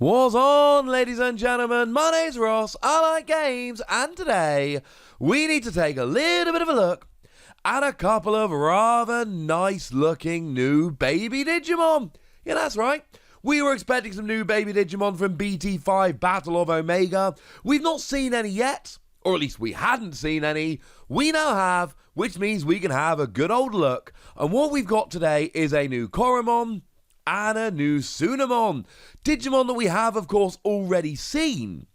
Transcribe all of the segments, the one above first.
What's on, ladies and gentlemen? My name's Ross, I like games, and today we need to take a little bit of a look at a couple of rather nice looking new baby Digimon. Yeah, that's right. We were expecting some new baby Digimon from BT5 Battle of Omega. We've not seen any yet, or at least we hadn't seen any. We now have, which means we can have a good old look. And what we've got today is a new Koromon and a new Tsunomon. Digimon that we have, of course, already seen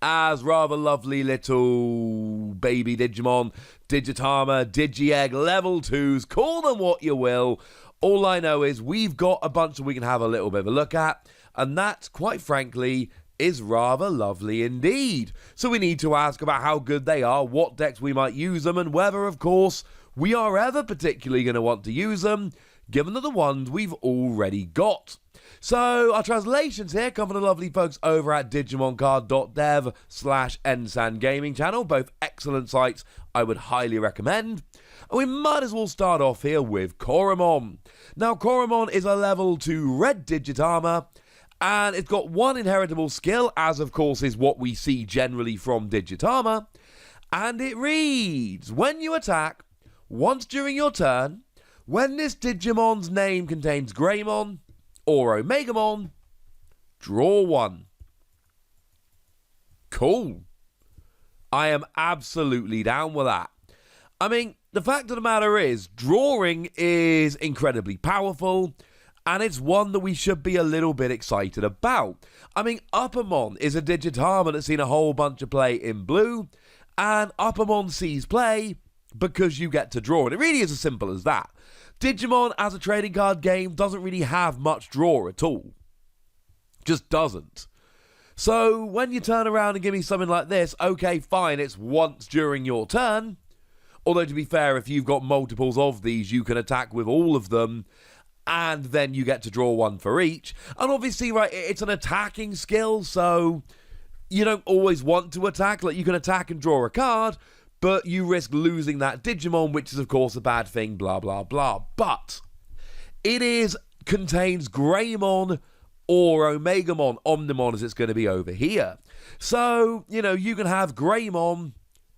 as rather lovely little baby Digimon, Digitama, Digi-Egg, level 2s, call them what you will. All I know is we've got a bunch that we can have a little bit of a look at, and that, quite frankly, is rather lovely indeed. So we need to ask about how good they are, what decks we might use them, and whether, of course, we are ever particularly going to want to use them, given that the ones we've already got. So our translations here come from the lovely folks over at digimoncard.dev/Ensan Gaming channel, both excellent sites I would highly recommend. And we might as well start off here with Koromon. Now Koromon is a level 2 red Digitama, and it's got one inheritable skill, as of course is what we see generally from Digitama, and it reads, when you attack once during your turn, when this Digimon's name contains Greymon or Omegamon, draw one. Cool. I am absolutely down with that. I mean, the fact of the matter is, drawing is incredibly powerful, and it's one that we should be a little bit excited about. I mean, Uppermon is a Digitama that's seen a whole bunch of play in blue, and Uppermon sees play because you get to draw, and it really is as simple as that. Digimon as a trading card game doesn't really have much draw at all. Just doesn't. So when you turn around and give me something like this, okay, fine, it's once during your turn. Although to be fair, if you've got multiples of these, you can attack with all of them, and then you get to draw one for each. And obviously, right, it's an attacking skill, so you don't always want to attack. Like, you can attack and draw a card, but you risk losing that Digimon, which is, of course, a bad thing, blah, blah, blah. But it contains Greymon or Omegamon, Omnimon as it's going to be over here. So, you can have Greymon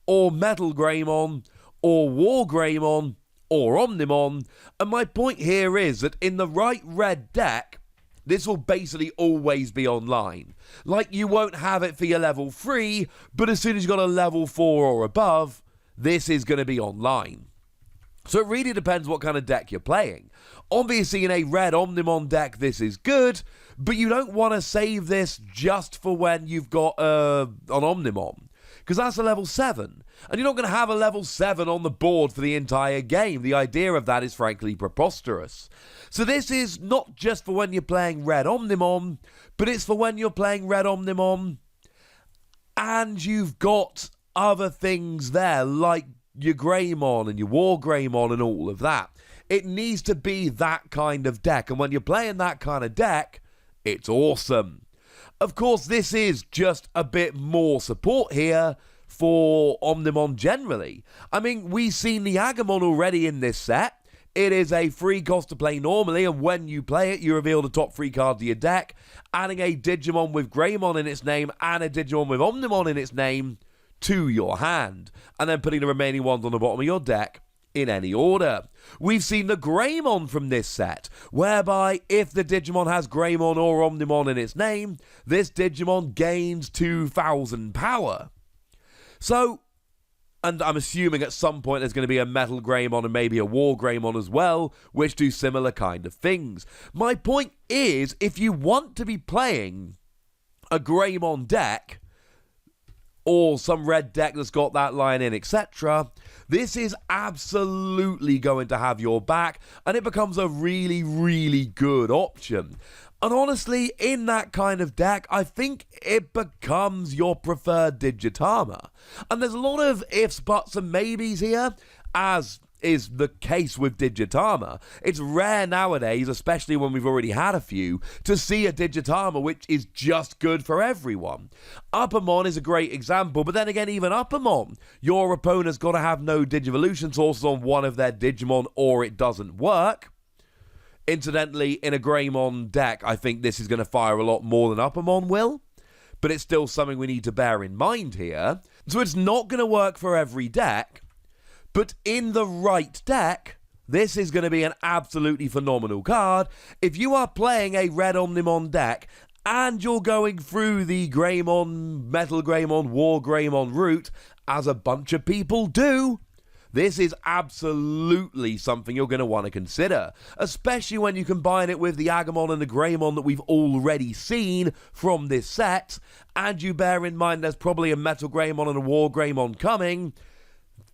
or Metal Greymon or War Greymon or Omnimon. And my point here is that in the right red deck, this will basically always be online. Like, you won't have it for your level 3, but as soon as you've got a level 4 or above, this is going to be online. So it really depends what kind of deck you're playing. Obviously, in a red Omnimon deck, this is good, but you don't want to save this just for when you've got an Omnimon, because that's a level 7. And you're not going to have a level 7 on the board for the entire game. The idea of that is frankly preposterous. So this is not just for when you're playing red Omnimon, but it's for when you're playing red Omnimon and you've got other things there, like your Greymon and your War Greymon and all of that. It needs to be that kind of deck, and when you're playing that kind of deck, it's awesome. Of course, this is just a bit more support here for Omnimon generally. I mean, we've seen the Agamon already in this set. It is a free cost to play normally, and when you play it, you reveal the top 3 cards of your deck, adding a Digimon with Greymon in its name and a Digimon with Omnimon in its name to your hand, and then putting the remaining ones on the bottom of your deck in any order. We've seen the Greymon from this set, whereby if the Digimon has Greymon or Omnimon in its name, this Digimon gains 2,000 power. So, and I'm assuming at some point there's going to be a Metal Greymon and maybe a War Greymon as well, which do similar kind of things. My point is, if you want to be playing a Greymon deck, or some red deck that's got that line in, etc., this is absolutely going to have your back, and it becomes a really, really good option. And honestly, in that kind of deck, I think it becomes your preferred Digitama. And there's a lot of ifs, buts, and maybes here, as is the case with Digitama. It's rare nowadays, especially when we've already had a few, to see a Digitama which is just good for everyone. Uppermon is a great example, but then again, even Uppermon, your opponent's got to have no Digivolution sources on one of their Digimon or it doesn't work. Incidentally, in a Greymon deck, I think this is going to fire a lot more than Uppermon will, but it's still something we need to bear in mind here. So it's not going to work for every deck, but in the right deck, this is going to be an absolutely phenomenal card. If you are playing a red Omnimon deck and you're going through the Greymon, Metal Greymon, War Greymon route, as a bunch of people do, this is absolutely something you're going to want to consider, especially when you combine it with the Agumon and the Greymon that we've already seen from this set, and you bear in mind there's probably a Metal Greymon and a War Greymon coming.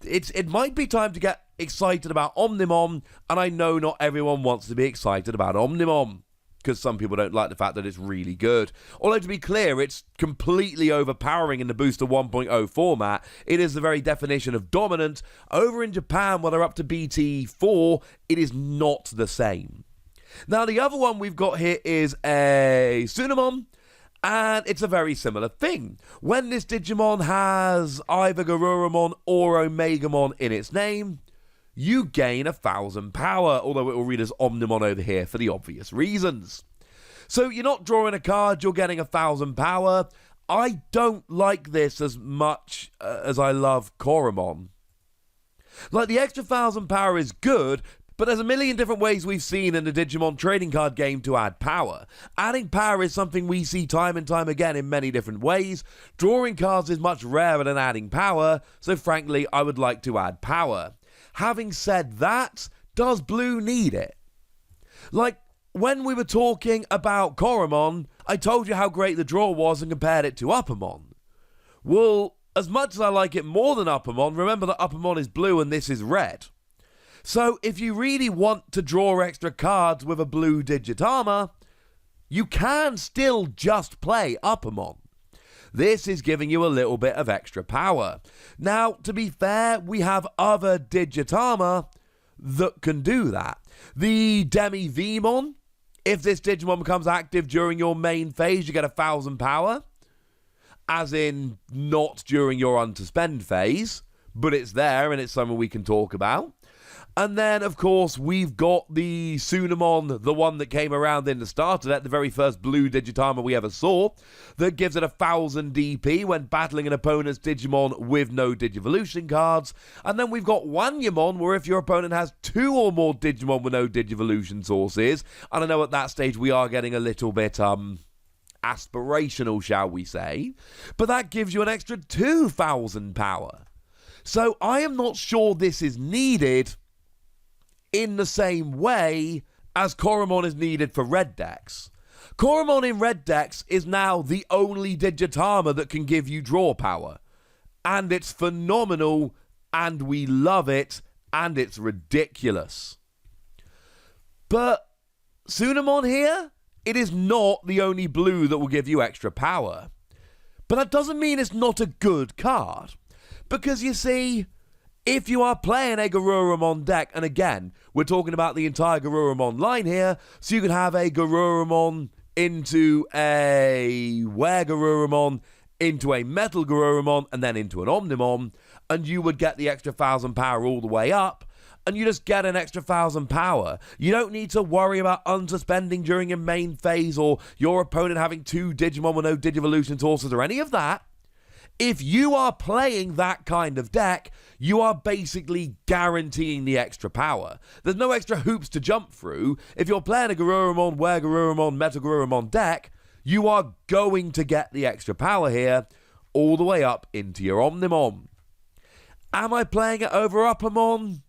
It might be time to get excited about Omnimon, and I know not everyone wants to be excited about Omnimon, because some people don't like the fact that it's really good. Although, to be clear, it's completely overpowering in the Booster 1.0 format. It is the very definition of dominant. Over in Japan, where they're up to BT4, it is not the same. Now, the other one we've got here is a Tsunomon, and it's a very similar thing. When this Digimon has either Garurumon or Omegamon in its name, you gain 1,000 power, although it will read as Omnimon over here for the obvious reasons. So you're not drawing a card, you're getting 1,000 power. I don't like this as much as I love Koromon. Like, the extra 1,000 power is good, but there's a million different ways we've seen in the Digimon trading card game to add power. Adding power is something we see time and time again in many different ways. Drawing cards is much rarer than adding power, so frankly, I would like to add power. Having said that, does Blue need it? Like, when we were talking about Koromon, I told you how great the draw was and compared it to Uppermon. Well, as much as I like it more than Uppermon, remember that Uppermon is blue and this is red. So if you really want to draw extra cards with a blue Digitarma, you can still just play Uppermon. This is giving you a little bit of extra power. Now, to be fair, we have other Digitarma that can do that. The Demi-Vmon, if this Digimon becomes active during your main phase, you get 1,000 power. As in, not during your unsuspend phase, but it's there and it's something we can talk about. And then, of course, we've got the Tsunomon, the one that came around in the starter deck, the very first blue Digitarma we ever saw, that gives it 1,000 DP when battling an opponent's Digimon with no Digivolution cards. And then we've got Wanyamon, where if your opponent has 2 or more Digimon with no Digivolution sources, and I know at that stage we are getting a little bit, aspirational, shall we say, but that gives you an extra 2,000 power. So I am not sure this is needed in the same way as Koromon is needed for red decks. Koromon in red decks is now the only Digitarma that can give you draw power. And it's phenomenal, and we love it, and it's ridiculous. But Tsunomon here, it is not the only blue that will give you extra power. But that doesn't mean it's not a good card. Because you see, if you are playing a Garurumon deck, and again, we're talking about the entire Garurumon line here, so you can have a Garurumon into a Were-Garurumon, into a Metal Garurumon, and then into an Omnimon, and you would get the extra 1,000 power all the way up, and you just get an extra 1,000 power. You don't need to worry about unsuspending during your main phase, or your opponent having 2 Digimon with no Digivolution sources, or any of that. If you are playing that kind of deck, you are basically guaranteeing the extra power. There's no extra hoops to jump through. If you're playing a Garurumon, Were-Garurumon, Metal Garurumon deck, you are going to get the extra power here, all the way up into your Omnimon. Am I playing it over Uppermon?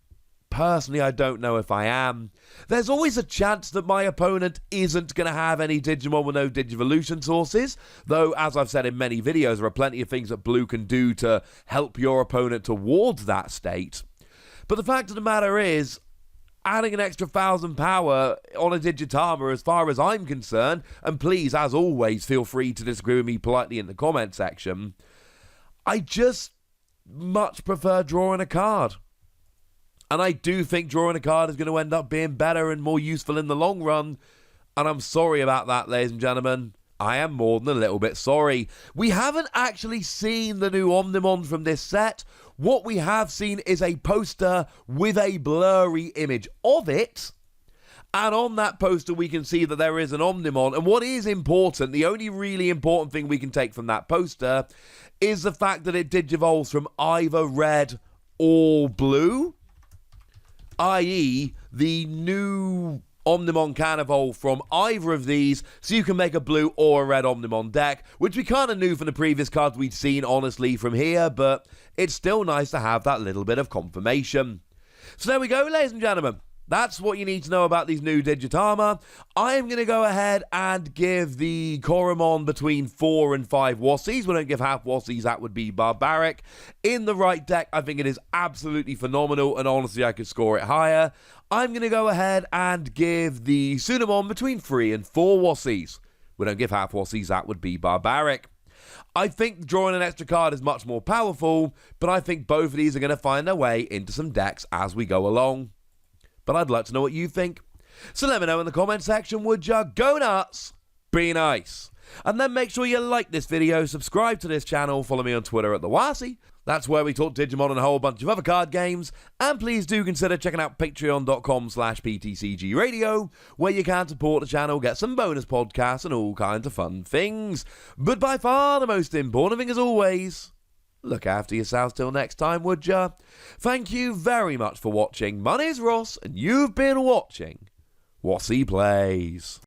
Personally, I don't know if I am. There's always a chance that my opponent isn't going to have any Digimon with no Digivolution sources, though, as I've said in many videos, there are plenty of things that Blue can do to help your opponent towards that state. But the fact of the matter is, adding an extra 1,000 power on a Digitarma, as far as I'm concerned, and please, as always, feel free to disagree with me politely in the comment section, I just much prefer drawing a card. And I do think drawing a card is going to end up being better and more useful in the long run. And I'm sorry about that, ladies and gentlemen. I am more than a little bit sorry. We haven't actually seen the new Omnimon from this set. What we have seen is a poster with a blurry image of it. And on that poster, we can see that there is an Omnimon. And what is important, the only really important thing we can take from that poster is the fact that it digivolves from either red or blue, i.e. the new Omnimon can evolve from either of these, so you can make a blue or a red Omnimon deck, which we kind of knew from the previous cards we'd seen, honestly, from here, but it's still nice to have that little bit of confirmation. So there we go, ladies and gentlemen. That's what you need to know about these new Digitama. I am going to go ahead and give the Koromon between 4 and 5 Wassies. We don't give half Wassies, that would be barbaric. In the right deck, I think it is absolutely phenomenal, and honestly, I could score it higher. I'm going to go ahead and give the Tsunomon between 3 and 4 Wassies. We don't give half Wassies, that would be barbaric. I think drawing an extra card is much more powerful, but I think both of these are going to find their way into some decks as we go along. But I'd like to know what you think. So let me know in the comment section, would ya? Go nuts, be nice. And then make sure you like this video, subscribe to this channel, follow me on Twitter at TheWassie. That's where we talk Digimon and a whole bunch of other card games. And please do consider checking out patreon.com/PTCG Radio, where you can support the channel, get some bonus podcasts and all kinds of fun things. But by far the most important thing as always, look after yourselves till next time, would ya? Thank you very much for watching. My name's Ross, and you've been watching Wassie Plays.